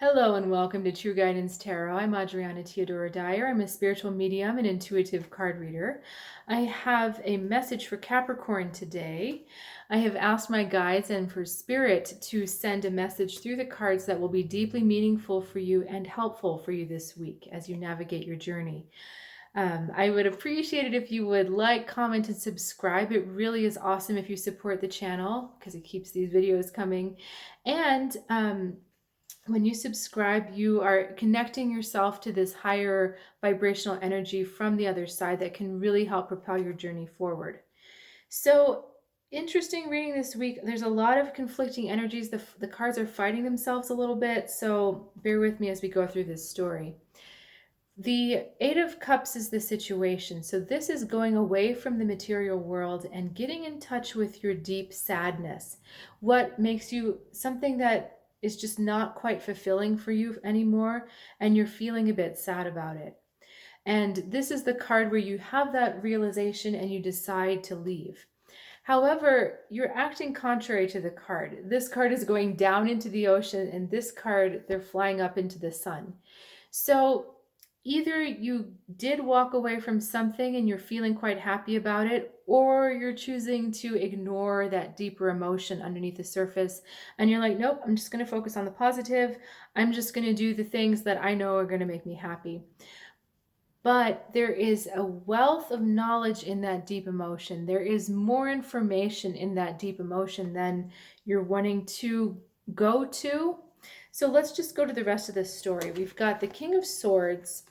Hello and welcome to True Guidance Tarot. I'm Adriana Teodoro-Dier. I'm a spiritual medium and intuitive card reader. I have a message for Capricorn today. I have asked my guides and for Spirit to send a message through the cards that will be deeply meaningful for you and helpful for you this week as you navigate your journey. I would appreciate it if you would like, comment, and subscribe. It really is awesome if you support the channel because it keeps these videos coming. And when you subscribe, you are connecting yourself to this higher vibrational energy from the other side that can really help propel your journey forward. So, interesting reading this week. There's a lot of conflicting energies. The cards are fighting themselves a little bit, so bear with me as we go through this story. The Eight of Cups is the situation. So this is going away from the material world and getting in touch with your deep sadness. What makes you something that is just not quite fulfilling for you anymore, and you're feeling a bit sad about it. And this is the card where you have that realization and you decide to leave. However, you're acting contrary to the card. This card is going down into the ocean, and this card, they're flying up into the sun. So either you did walk away from something and you're feeling quite happy about it, or you're choosing to ignore that deeper emotion underneath the surface. And you're like, nope, I'm just going to focus on the positive. I'm just going to do the things that I know are going to make me happy. But there is a wealth of knowledge in that deep emotion. There is more information in that deep emotion than you're wanting to go to. So let's just go to the rest of this story. We've got the King of Swords.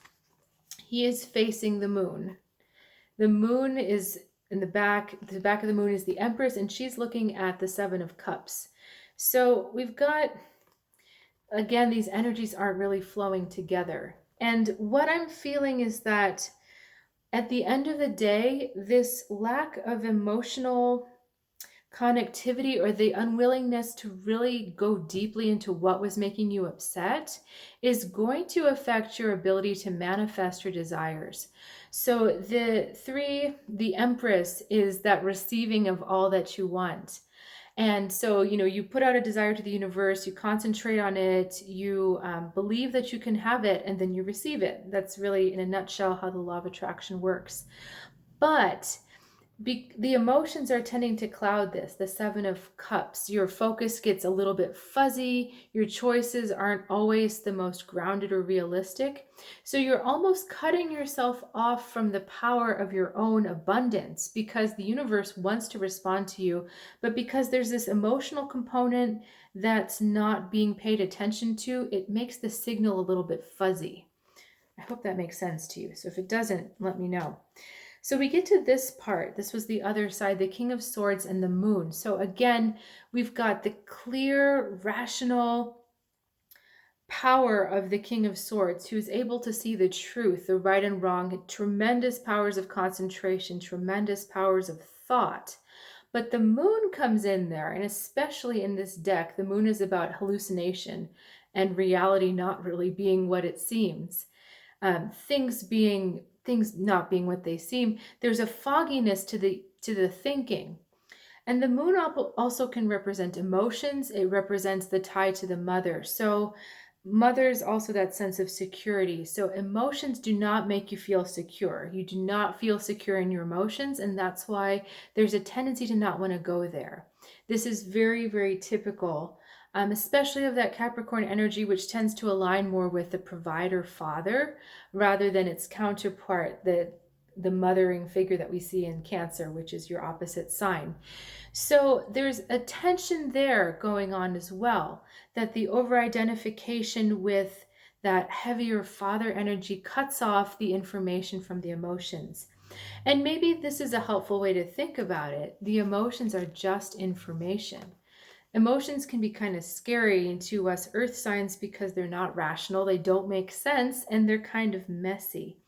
He is facing the moon. The moon is in the back of the moon is the Empress, and she's looking at the Seven of Cups. So we've got, again, these energies aren't really flowing together. And what I'm feeling is that at the end of the day, this lack of emotional connectivity or the unwillingness to really go deeply into what was making you upset is going to affect your ability to manifest your desires. So the Empress is that receiving of all that you want. And so, you put out a desire to the universe, you concentrate on it, you believe that you can have it, and then you receive it. That's really, in a nutshell, how the law of attraction works. But the emotions are tending to cloud this, the Seven of Cups. Your focus gets a little bit fuzzy. Your choices aren't always the most grounded or realistic. So you're almost cutting yourself off from the power of your own abundance because the universe wants to respond to you, but because there's this emotional component that's not being paid attention to, it makes the signal a little bit fuzzy. I hope that makes sense to you. So if it doesn't, let me know. So we get to this part. This was the other side, the King of Swords and the moon. So again, we've got the clear, rational power of the King of Swords, who's able to see the truth, the right and wrong, tremendous powers of concentration, tremendous powers of thought. But the moon comes in there, and especially in this deck, the moon is about hallucination and reality not really being what it seems. Things not being what they seem. There's a fogginess to the thinking. And the moon also can represent emotions. It represents the tie to the mother. So mother is also that sense of security. So emotions do not make you feel secure. You do not feel secure in your emotions, and that's why there's a tendency to not want to go there. This is very, very typical, especially of that Capricorn energy, which tends to align more with the provider father rather than its counterpart, the mothering figure that we see in Cancer, which is your opposite sign. So there's a tension there going on as well, that the over-identification with that heavier father energy cuts off the information from the emotions. And maybe this is a helpful way to think about it. The emotions are just information. Emotions can be kind of scary to us earth signs because they're not rational, they don't make sense, and they're kind of messy.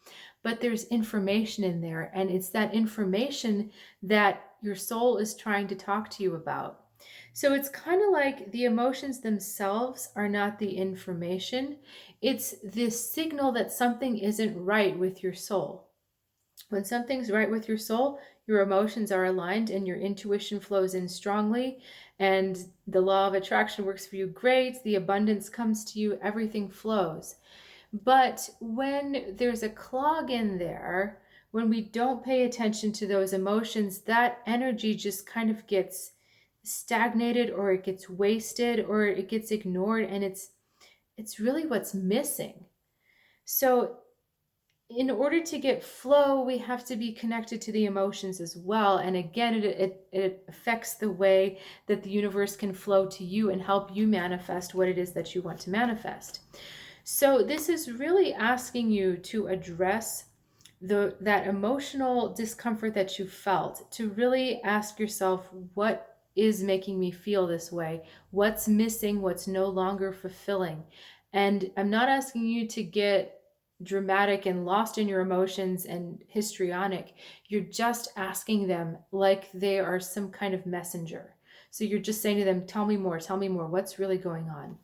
But there's information in there, and it's that information that your soul is trying to talk to you about. So it's kind of like the emotions themselves are not the information. It's this signal that something isn't right with your soul. When something's right with your soul, your emotions are aligned and your intuition flows in strongly, and the law of attraction works for you great. The abundance comes to you, everything flows. But when there's a clog in there, when we don't pay attention to those emotions, that energy just kind of gets stagnated, or it gets wasted, or it gets ignored, and it's really what's missing. So in order to get flow, we have to be connected to the emotions as well. And again, it affects the way that the universe can flow to you and help you manifest what it is that you want to manifest. So this is really asking you to address that emotional discomfort that you felt, to really ask yourself, what is making me feel this way? What's missing? What's no longer fulfilling? And I'm not asking you to get dramatic and lost in your emotions and histrionic. You're just asking them like they are some kind of messenger. So you're just saying to them, tell me more, what's really going on?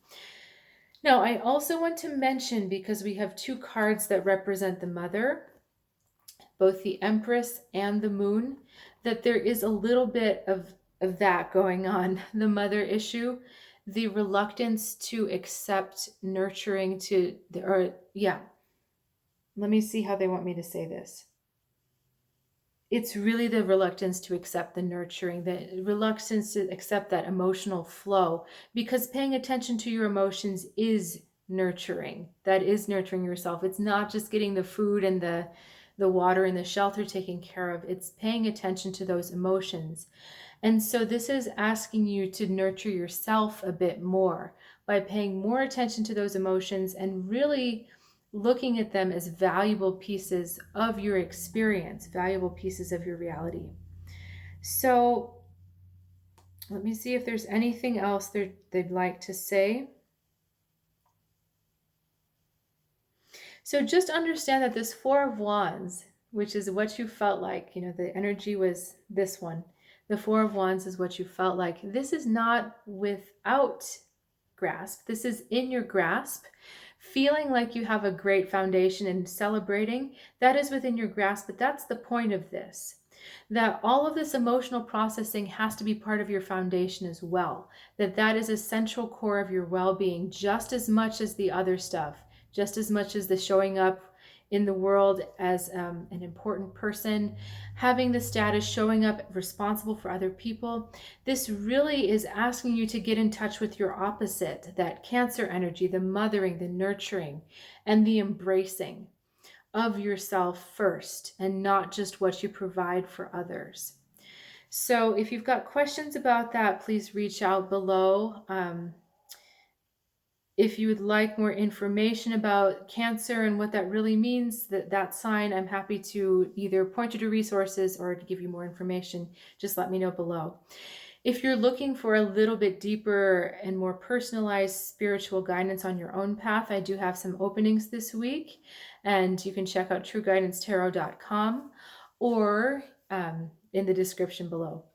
Now, I also want to mention, because we have two cards that represent the mother, both the Empress and the Moon, that there is a little bit of that going on, the mother issue, the reluctance to accept nurturing let me see how they want me to say this. It's really the reluctance to accept the nurturing, the reluctance to accept that emotional flow, because paying attention to your emotions is nurturing. That is nurturing yourself. It's not just getting the food and the water and the shelter taken care of. It's paying attention to those emotions. And so this is asking you to nurture yourself a bit more by paying more attention to those emotions and really looking at them as valuable pieces of your experience, valuable pieces of your reality. So let me see if there's anything else they'd like to say. So just understand that this Four of Wands, which is what you felt like, the energy was this one. The Four of Wands is what you felt like. This is not without grasp. This is in your grasp. Feeling like you have a great foundation and celebrating, that is within your grasp, but that's the point of this. That all of this emotional processing has to be part of your foundation as well. That is a central core of your well-being, just as much as the other stuff, just as much as the showing up in the world as an important person, having the status, showing up responsible for other people. This really is asking you to get in touch with your opposite, that Cancer energy, the mothering, the nurturing, and the embracing of yourself first, and not just what you provide for others. So if you've got questions about that, please reach out below. If you would like more information about Cancer and what that really means, that sign, I'm happy to either point you to resources or to give you more information. Just let me know below. If you're looking for a little bit deeper and more personalized spiritual guidance on your own path, I do have some openings this week, and you can check out trueguidancetarot.com or in the description below.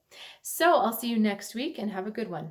So I'll see you next week, and have a good one.